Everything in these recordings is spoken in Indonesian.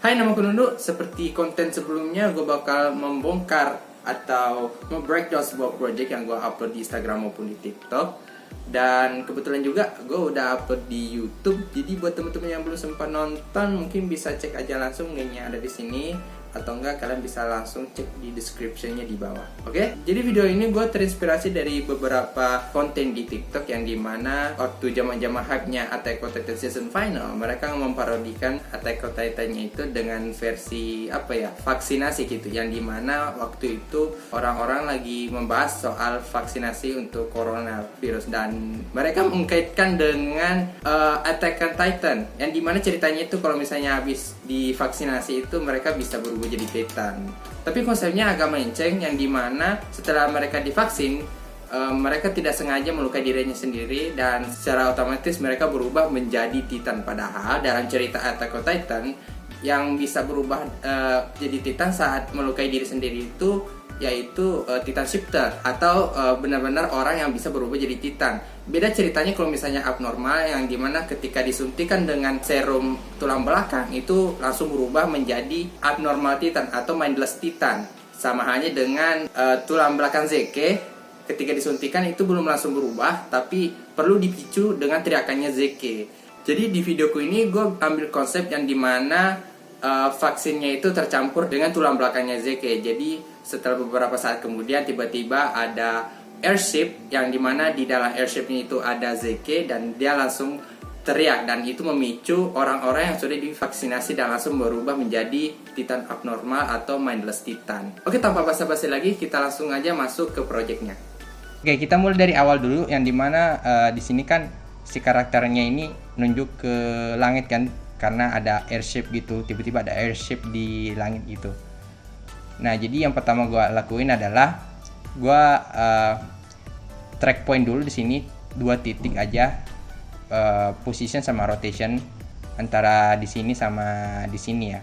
Hai, nama aku Nunu. Seperti konten sebelumnya, gue bakal membongkar atau nge-breakdown sebuah project yang gue upload di Instagram maupun di TikTok. Dan kebetulan juga gue udah upload di YouTube. Jadi buat temen-temen yang belum sempat nonton, mungkin bisa cek aja langsung linknya ada di sini. Atau enggak, kalian bisa langsung cek di description-nya di bawah. Oke? Jadi video ini gue terinspirasi dari beberapa konten di TikTok yang dimana waktu zaman-zaman hype-nya Attack on Titan season final, mereka memparodikan Attack on Titan-nya itu dengan versi vaksinasi gitu, yang dimana waktu itu orang-orang lagi membahas soal vaksinasi untuk coronavirus, dan mereka mengkaitkan dengan Attack on Titan, yang dimana ceritanya itu kalau misalnya habis divaksinasi itu mereka bisa berubah jadi Titan. Tapi konsepnya agak melenceng, yang dimana setelah mereka divaksin, mereka tidak sengaja melukai dirinya sendiri dan secara otomatis mereka berubah menjadi Titan. Padahal dalam cerita Attack on Titan, yang bisa berubah jadi Titan saat melukai diri sendiri itu yaitu Titan Shifter, atau benar-benar orang yang bisa berubah jadi Titan. Beda ceritanya kalau misalnya abnormal, yang dimana ketika disuntikan dengan serum tulang belakang itu langsung berubah menjadi abnormal Titan atau mindless Titan. Sama halnya dengan tulang belakang Zeke, ketika disuntikan itu belum langsung berubah, tapi perlu dipicu dengan teriakannya Zeke. Jadi di videoku ini gue ambil konsep yang dimana vaksinnya itu tercampur dengan tulang belakangnya Zeke. Jadi setelah beberapa saat kemudian tiba-tiba ada airship, yang dimana di dalam airshipnya itu ada Zeke, dan dia langsung teriak, dan itu memicu orang-orang yang sudah divaksinasi dan langsung berubah menjadi Titan abnormal atau mindless Titan. Oke, tanpa basa-basi lagi, kita langsung aja masuk ke projectnya. Oke, kita mulai dari awal dulu, yang dimana di sini kan si karakternya ini nunjuk ke langit kan, karena ada airship gitu, tiba-tiba ada airship di langit gitu. Nah, jadi yang pertama gue lakuin adalah gue track point dulu di sini 2 titik aja, position sama rotation antara di sini sama di sini ya.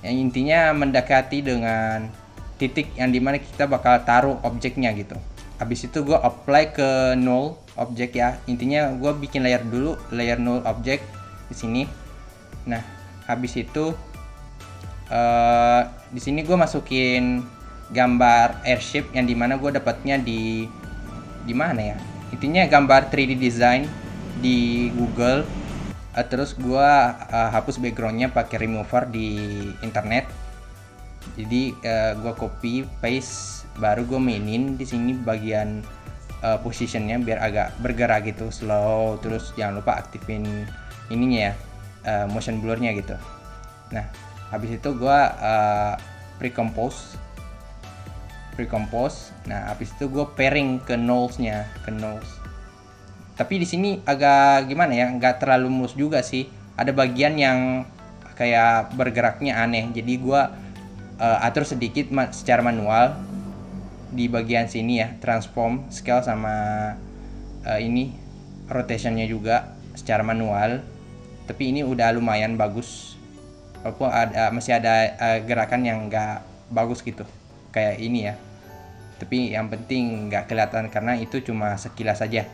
Yang intinya mendekati dengan titik yang dimana kita bakal taruh objeknya gitu. Habis itu gue apply ke null object ya. Intinya gue bikin layer dulu, layer null object di sini. Nah, habis itu di sini gue masukin gambar airship, yang dimana gue dapatnya di mana ya? Intinya gambar 3D design di Google. Terus gue hapus backgroundnya pakai remover di internet. Jadi gue copy paste, baru gue mainin di sini bagian positionnya biar agak bergerak gitu, slow. Terus jangan lupa aktifin ininya ya, motion blurnya gitu. Nah, habis itu gue pre-compose. Nah, habis itu gue pairing ke nulls-nya, Tapi di sini agak gimana ya, nggak terlalu mulus juga sih. Ada bagian yang kayak bergeraknya aneh. Jadi gue atur sedikit secara manual di bagian sini ya, transform, scale sama ini rotationnya juga secara manual. Tapi ini udah lumayan bagus. Walaupun masih ada gerakan yang nggak bagus gitu, kayak ini ya. Tapi yang penting nggak kelihatan karena itu cuma sekilas saja.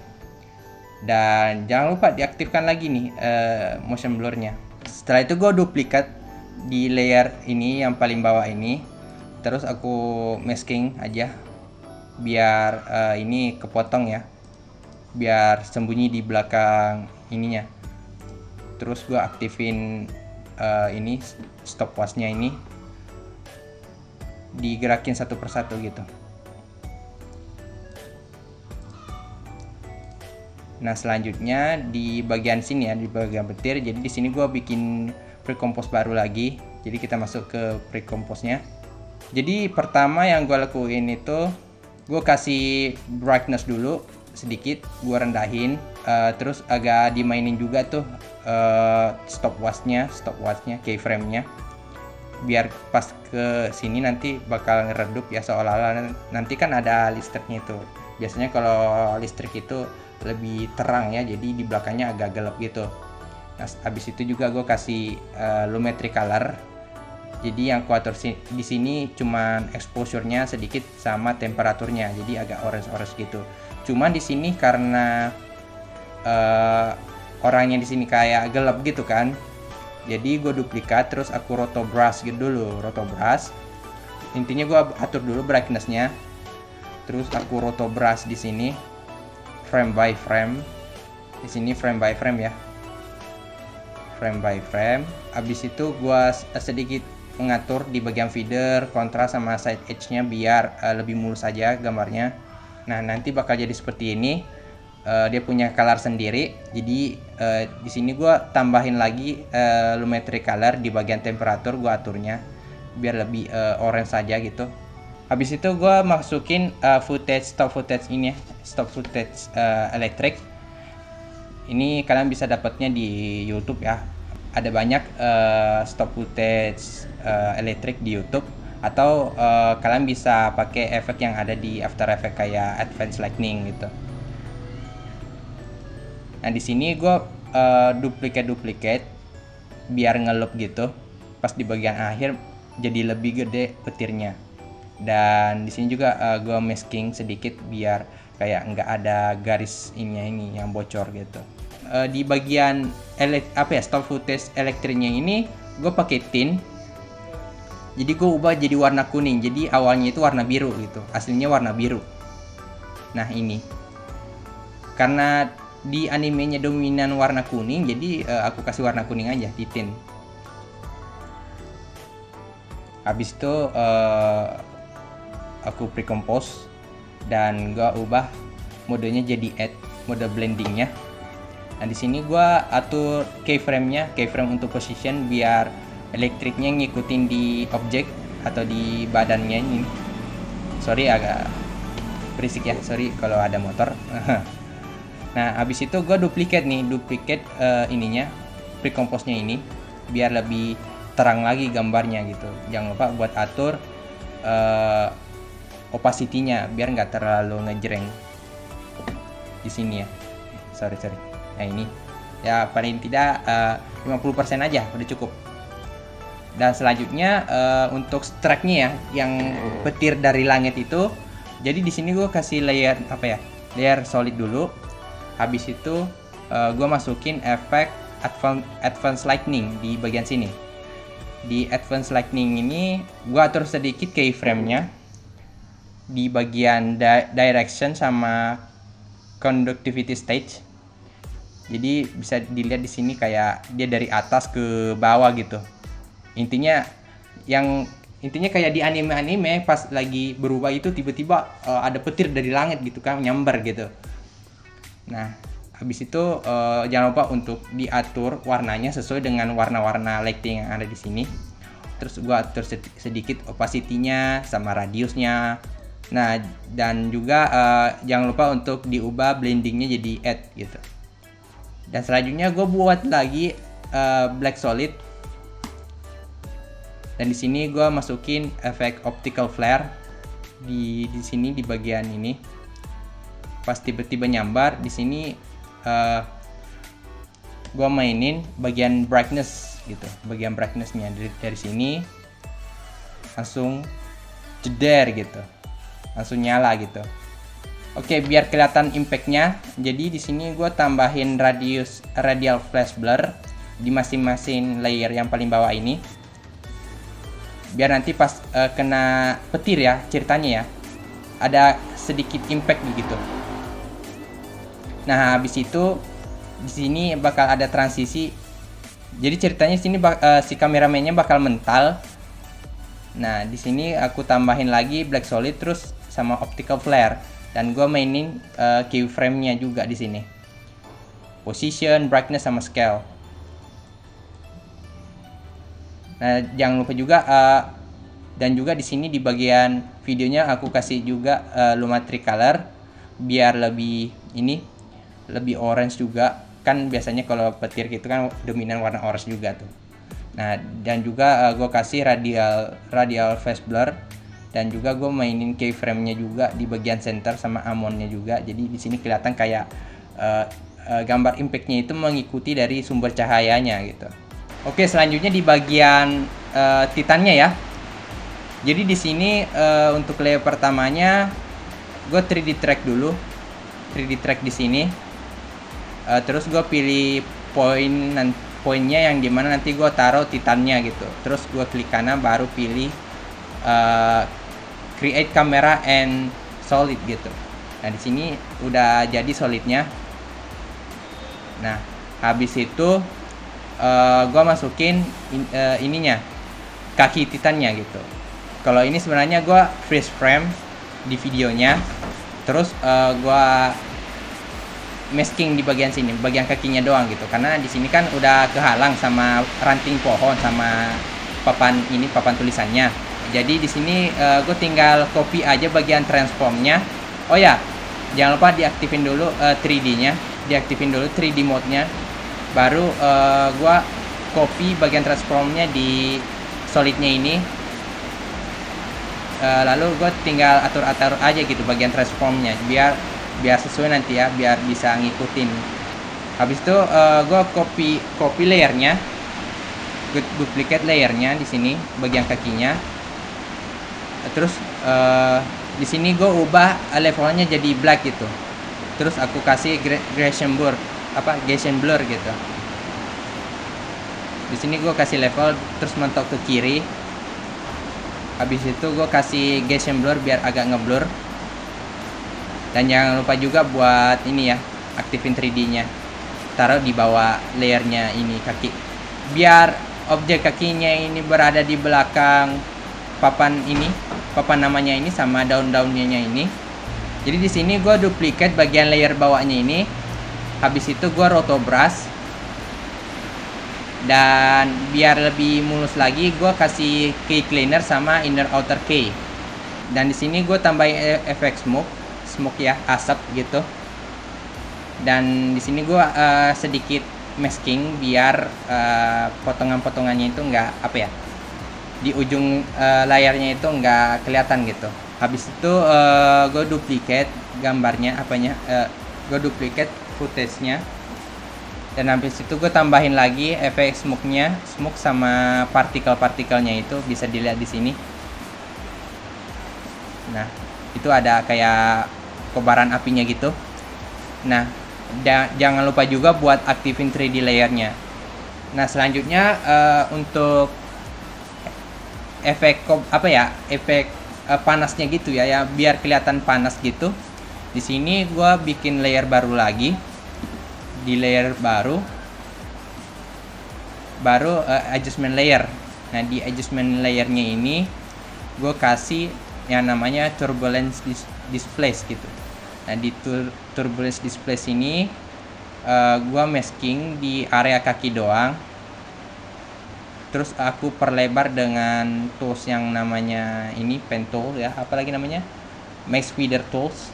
Dan jangan lupa diaktifkan lagi nih motion blurnya. Setelah itu gue duplikat di layer ini yang paling bawah ini. Terus aku masking aja biar ini kepotong ya, biar sembunyi di belakang ininya. Terus gue aktifin ini stopwatch-nya, ini digerakin satu persatu gitu. Nah, selanjutnya di bagian sini ya, di bagian petir. Jadi di sini gue bikin pre-compose baru lagi. Jadi kita masuk ke pre-compose-nya. Jadi pertama yang gue lakuin itu gue kasih brightness dulu sedikit, gue rendahin. Terus agak dimainin juga tuh stopwatch-nya, keyframe-nya, biar pas ke sini nanti bakal ngeredup ya, seolah-olah nanti kan ada listriknya itu. Biasanya kalau listrik itu lebih terang ya, jadi di belakangnya agak gelap gitu. Nah, habis itu juga gue kasih lumetri color. Jadi yang kuatur di sini cuman exposure-nya sedikit sama temperaturnya, jadi agak orange gitu. Cuman di sini karena orangnya di sini kayak gelap gitu kan, Jadi gue duplikat, terus aku rotobrush gitu dulu, rotobrush. Intinya gue atur dulu brightness-nya. Terus aku rotobrush di sini, frame by frame. Di sini frame by frame ya, frame by frame. Abis itu gue sedikit mengatur di bagian feeder, kontras sama side edge-nya biar lebih mulus aja gambarnya. Nah, nanti bakal jadi seperti ini. Dia punya color sendiri. Jadi di sini gue tambahin lagi lumetri color di bagian temperatur, gue aturnya biar lebih orange saja gitu. Habis itu gue masukin stop footage ini ya, stop footage elektrik. Ini kalian bisa dapatnya di YouTube ya. Ada banyak stop footage elektrik di YouTube, atau kalian bisa pakai efek yang ada di After Effects kayak Advanced Lighting gitu. Nah, di sini gue duplicate biar ngelup gitu. Pas di bagian akhir jadi lebih gede petirnya. Dan di sini juga gue masking sedikit biar kayak nggak ada garis ini yang bocor gitu. Di bagian stop footage elektriknya ini gue pakai tint. Jadi gue ubah jadi warna kuning. Jadi awalnya itu warna biru gitu. Aslinya warna biru. Nah, ini karena di animenya dominan warna kuning, jadi aku kasih warna kuning aja di tint. Habis itu aku pre-compose dan gua ubah modenya jadi add, mode blendingnya. Nah, di sini gua atur keyframe-nya, keyframe untuk position biar elektriknya ngikutin di objek atau di badannya ini. Sorry agak berisik ya, sorry kalau ada motor. Nah, habis itu gue duplicate ininya, pre-compose-nya ini biar lebih terang lagi gambarnya gitu. Jangan lupa buat atur opacity-nya biar nggak terlalu ngejreng di sini ya. Sorry. Nah, ini ya paling tidak 50% aja udah cukup. Dan selanjutnya untuk strike-nya ya, yang petir dari langit itu. Jadi di sini gue kasih layer layer solid dulu. Habis itu gue masukin efek advanced lightning di bagian sini. Di advanced lightning ini gue atur sedikit keyframe-nya di bagian direction sama conductivity stage. Jadi bisa dilihat di sini kayak dia dari atas ke bawah gitu. Intinya kayak di anime pas lagi berubah itu tiba-tiba ada petir dari langit gitu kan, nyambar gitu. Nah, habis itu jangan lupa untuk diatur warnanya sesuai dengan warna-warna lighting yang ada di sini. Terus gua atur sedikit opacity-nya sama radiusnya. Nah, dan juga jangan lupa untuk diubah blending-nya jadi add gitu. Dan selanjutnya gue buat lagi black solid. Dan di sini gue masukin efek optical flare di sini di bagian ini. Pas tiba-tiba nyambar di sini gue mainin bagian brightness gitu, bagian brightnessnya dari sini langsung jeder gitu, langsung nyala gitu. Oke, biar kelihatan impactnya, jadi di sini gue tambahin radial flash blur di masing-masing layer yang paling bawah ini, biar nanti pas kena petir ya ceritanya ya ada sedikit impact gitu. Nah, habis itu di sini bakal ada transisi. Jadi ceritanya di sini si kameramennya bakal mental. Nah, di sini aku tambahin lagi black solid terus sama optical flare, dan gue mainin keyframe-nya juga di sini. Position, brightness sama scale. Nah, jangan lupa juga dan juga di sini di bagian videonya aku kasih juga lumetri color biar lebih orange juga. Kan biasanya kalau petir gitu kan dominan warna orange juga tuh. Nah, dan juga gue kasih radial phase blur, dan juga gue mainin keyframe-nya juga di bagian center sama amount-nya juga. Jadi di sini kelihatan kayak gambar impact-nya itu mengikuti dari sumber cahayanya gitu. Oke, selanjutnya di bagian titannya ya. Jadi di sini untuk layer pertamanya gue 3D track dulu. 3D track di sini. Terus gue pilih poinnya yang dimana nanti gue taruh titannya gitu. Terus gue klik kanan baru pilih create camera and solid gitu. Nah di sini udah jadi solidnya. Nah habis itu gue masukin ininya, kaki titannya gitu. Kalau ini sebenarnya gue freeze frame di videonya, terus gue masking di bagian sini, bagian kakinya doang gitu. Karena di sini kan udah kehalang sama ranting pohon sama papan tulisannya. Jadi di sini gue tinggal copy aja bagian transformnya. Oh ya, jangan lupa diaktifin dulu 3D-nya, diaktifin dulu 3D mode-nya. Baru gue copy bagian transformnya di solidnya ini. Lalu gue tinggal atur-atur aja gitu bagian transformnya biar sesuai nanti ya, biar bisa ngikutin. Habis itu gue copy layernya, gue duplicate layernya di sini bagian kakinya. Terus di sini gue ubah levelnya jadi black gitu. Terus aku kasih Gaussian blur gitu. Di sini gue kasih level terus mentok ke kiri. Habis itu gue kasih Gaussian blur biar agak ngeblur. Dan jangan lupa juga buat ini ya, aktifin 3D-nya. Taruh di bawah layernya ini kaki. Biar objek kakinya ini berada di belakang papan namanya ini sama daun-daunnya ini. Jadi di sini gue duplicate bagian layer bawahnya ini. Habis itu gue roto brush. Dan biar lebih mulus lagi, gue kasih key cleaner sama inner outer key. Dan di sini gue tambahin efek smoke ya, asap gitu. Dan di sini gue sedikit masking biar potongan-potongannya itu nggak di ujung layarnya itu nggak kelihatan gitu. Habis itu gue duplicate gambarnya gue duplicate footage-nya. Dan habis itu gue tambahin lagi efek smoke sama partikel-partikelnya itu bisa dilihat di sini. Nah, itu ada kayak kobaran apinya gitu. Nah, jangan lupa juga buat aktifin 3D layernya. Nah, selanjutnya untuk efek panasnya gitu ya, biar kelihatan panas gitu. Di sini gue bikin layer baru lagi. Di layer baru adjustment layer. Nah, di adjustment layernya ini gue kasih yang namanya turbulence displace gitu. Nah, di turbulence displace ini gue masking di area kaki doang. Terus aku perlebar dengan tools yang namanya ini pen tool ya, apalagi namanya max feeder tools.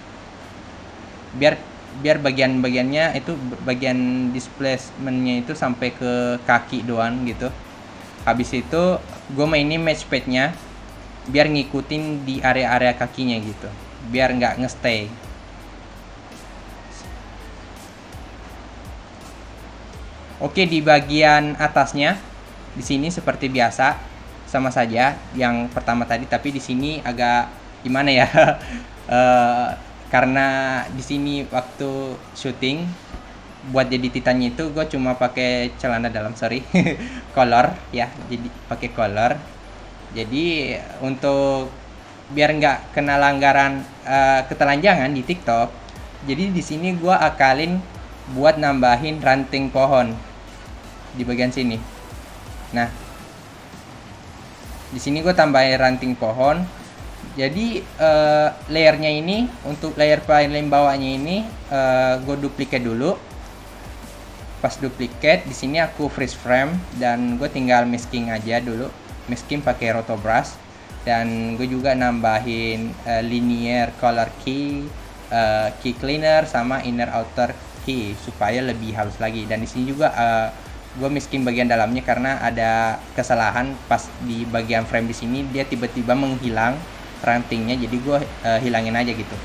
Biar bagian-bagiannya itu bagian displacementnya itu sampai ke kaki doang gitu. Habis itu gue mainin match pad-nya biar ngikutin di area-area kakinya gitu, biar nggak ngestay. Oke, di bagian atasnya di sini seperti biasa sama saja yang pertama tadi, tapi di sini agak gimana ya? Karena di sini waktu syuting buat jadi titannya itu gue cuma pakai celana dalam color ya, jadi pakai color. Jadi untuk biar nggak kena langgaran ketelanjangan di TikTok, jadi di sini gue akalin buat nambahin ranting pohon di bagian sini. Nah, di sini gue tambahin ranting pohon. Jadi layernya ini, untuk layer paling bawahnya ini gue duplicate dulu. Pas duplicate di sini aku freeze frame dan gue tinggal masking aja dulu. Masking pakai roto brush. Dan gue juga nambahin linear color key, key cleaner sama inner outer key supaya lebih halus lagi. Dan di sini juga gue masking bagian dalamnya karena ada kesalahan pas di bagian frame di sini dia tiba-tiba menghilang rantingnya, jadi gue hilangin aja gitu.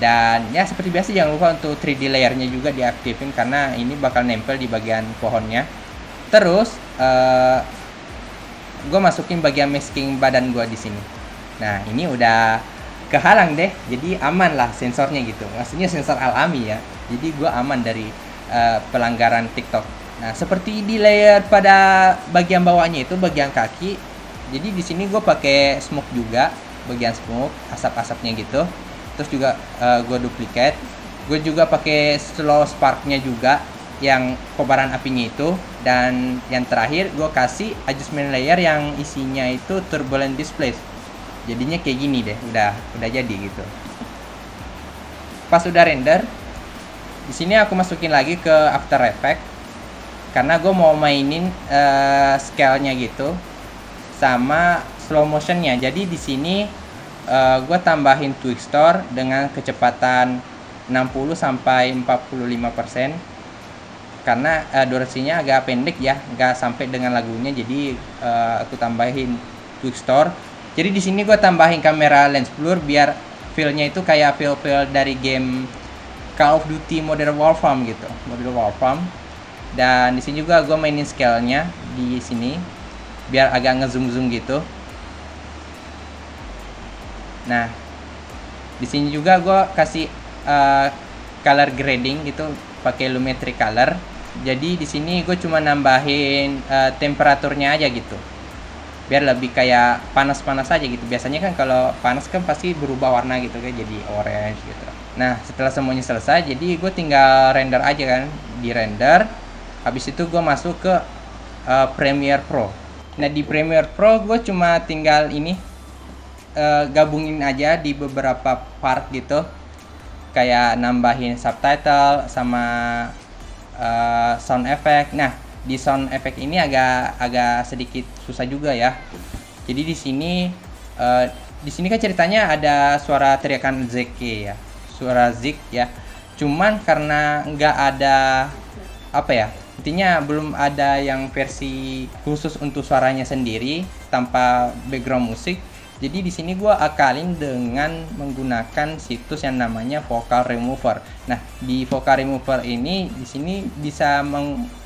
Dan ya seperti biasa jangan lupa untuk 3D layernya juga diaktifin karena ini bakal nempel di bagian pohonnya. Terus gue masukin bagian masking badan gue di sini. Nah, ini udah kehalang deh, jadi aman lah sensornya gitu. Maksudnya sensor alami ya. Jadi gue aman dari pelanggaran TikTok. Nah, seperti di layer pada bagian bawahnya itu bagian kaki. Jadi di sini gue pakai smoke juga, bagian smoke, asap-asapnya gitu. Terus juga gue duplicate. Gue juga pakai slow sparknya juga, yang kobaran apinya itu. Dan yang terakhir gue kasih adjustment layer yang isinya itu turbulent display. Jadinya kayak gini deh, udah jadi gitu. Pas udah render, di sini aku masukin lagi ke After Effects karena gue mau mainin scale-nya gitu sama slow motion-nya. Jadi di sini gue tambahin Twixtor dengan kecepatan 60 sampai 45% karena durasinya agak pendek ya, nggak sampai dengan lagunya. Jadi aku tambahin Twixtor. Jadi di sini gue tambahin kamera lens blur biar feel-nya itu kayak feel dari game Call of Duty Modern Warfare gitu, Modern Warfare. Dan di sini juga gue mainin scale-nya di sini biar agak ngezoom gitu. Nah, di sini juga gue kasih color grading gitu pakai lumetri color. Jadi di sini gue cuma nambahin temperaturnya aja gitu. Biar lebih kayak panas-panas aja gitu. Biasanya kan kalau panas kan pasti berubah warna gitu kan, jadi orange gitu. Nah, setelah semuanya selesai, jadi gue tinggal render aja kan, di render. Habis itu gue masuk ke Premiere Pro. Nah, di Premiere Pro gue cuma tinggal ini gabungin aja di beberapa part gitu, kayak nambahin subtitle sama sound effect. Nah, di sound effect ini agak sedikit susah juga ya. Jadi di sini kan ceritanya ada suara teriakan Zeke ya, suara Zik ya. Cuman karena nggak ada apa ya, intinya belum ada yang versi khusus untuk suaranya sendiri tanpa background musik. Jadi di sini gue akalin dengan menggunakan situs yang namanya Vocal Remover. Nah, di Vocal Remover ini di sini bisa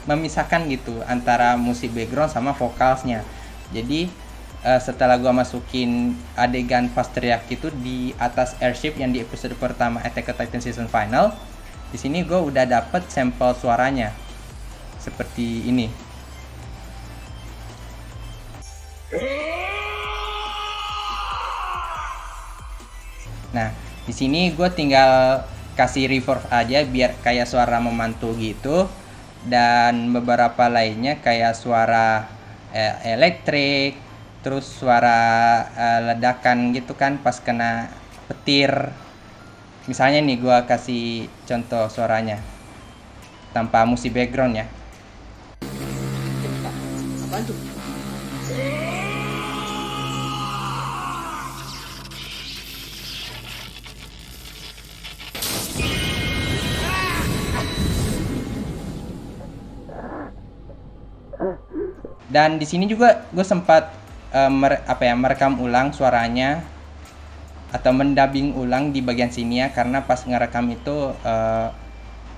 memisahkan gitu antara musik background sama vokalsnya. Jadi setelah gue masukin adegan pas teriak itu di atas airship yang di episode pertama Attack on Titan season final, di sini gue udah dapet sampel suaranya seperti ini. Nah, di sini gue tinggal kasih reverb aja biar kayak suara memantul gitu, dan beberapa lainnya kayak suara elektrik, terus suara ledakan gitu kan pas kena petir. Misalnya nih gue kasih contoh suaranya tanpa musik background ya. Apaan tuh? Dan di sini juga gue sempat merekam ulang suaranya atau mendubbing ulang di bagian sini ya, karena pas ngerekam itu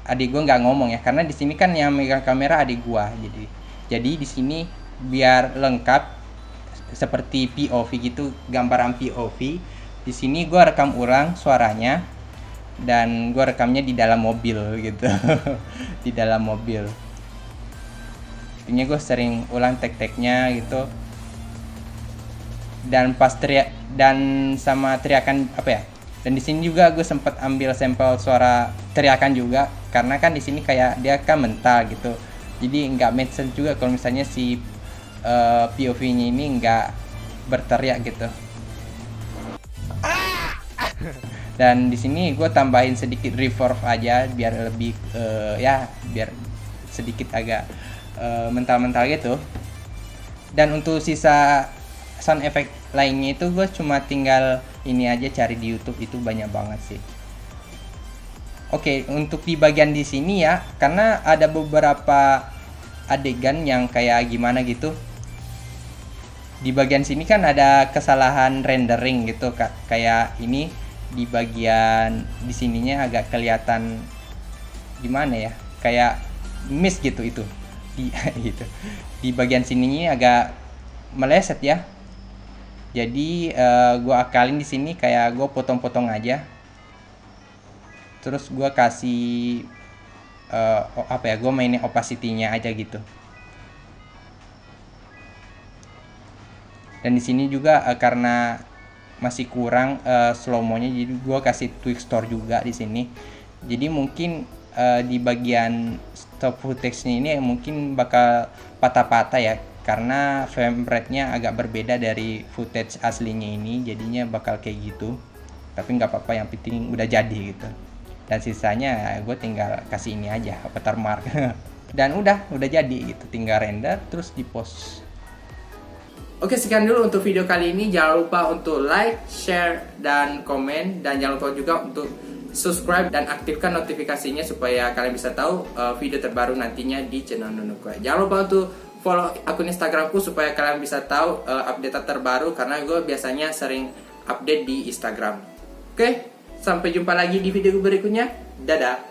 adik gue nggak ngomong ya, karena di sini kan yang megang kamera adik gue. Jadi di sini biar lengkap seperti POV gitu, gambaran POV. Di sini gue rekam ulang suaranya dan gue rekamnya di dalam mobil gitu. Di dalam mobil. Intinya gue sering ulang tek-teknya gitu. Dan pas teriak dan sama teriakan apa ya? Dan di sini juga gue sempat ambil sampel suara teriakan juga, karena kan di sini kayak dia kan mental gitu. Jadi nggak make sense juga kalau misalnya si POV-nya ini nggak berteriak gitu. Dan di sini gue tambahin sedikit reverb aja biar lebih ya biar sedikit agak mental-mental gitu. Dan untuk sisa sound effect lainnya itu gue cuma tinggal ini aja cari di YouTube, itu banyak banget sih. Oke, untuk di bagian di sini ya, karena ada beberapa adegan yang kayak gimana gitu. Di bagian sini kan ada kesalahan rendering gitu, kayak ini di bagian di sininya agak kelihatan gimana ya, kayak miss gitu itu. Gitu. Di bagian sininya agak meleset ya. Jadi gue akalin di sini kayak gue potong-potong aja. Terus gue kasih gue mainin opacity-nya aja gitu. Dan di sini juga karena masih kurang slow mo-nya, jadi gue kasih Twixtor juga di sini. Jadi mungkin di bagian stop footage-nya ini mungkin bakal patah-patah ya, karena frame rate-nya agak berbeda dari footage aslinya ini, jadinya bakal kayak gitu. Tapi nggak apa-apa, yang penting udah jadi gitu. Dan sisanya gue tinggal kasih ini aja, watermark. Dan udah jadi gitu, tinggal render terus di post. Oke, sekian dulu untuk video kali ini. Jangan lupa untuk like, share, dan komen. Dan jangan lupa juga untuk subscribe dan aktifkan notifikasinya supaya kalian bisa tahu video terbaru nantinya di channel Nunukue. Jangan lupa untuk follow akun Instagramku supaya kalian bisa tahu update terbaru, karena gue biasanya sering update di Instagram. Oke, sampai jumpa lagi di video berikutnya. Dadah.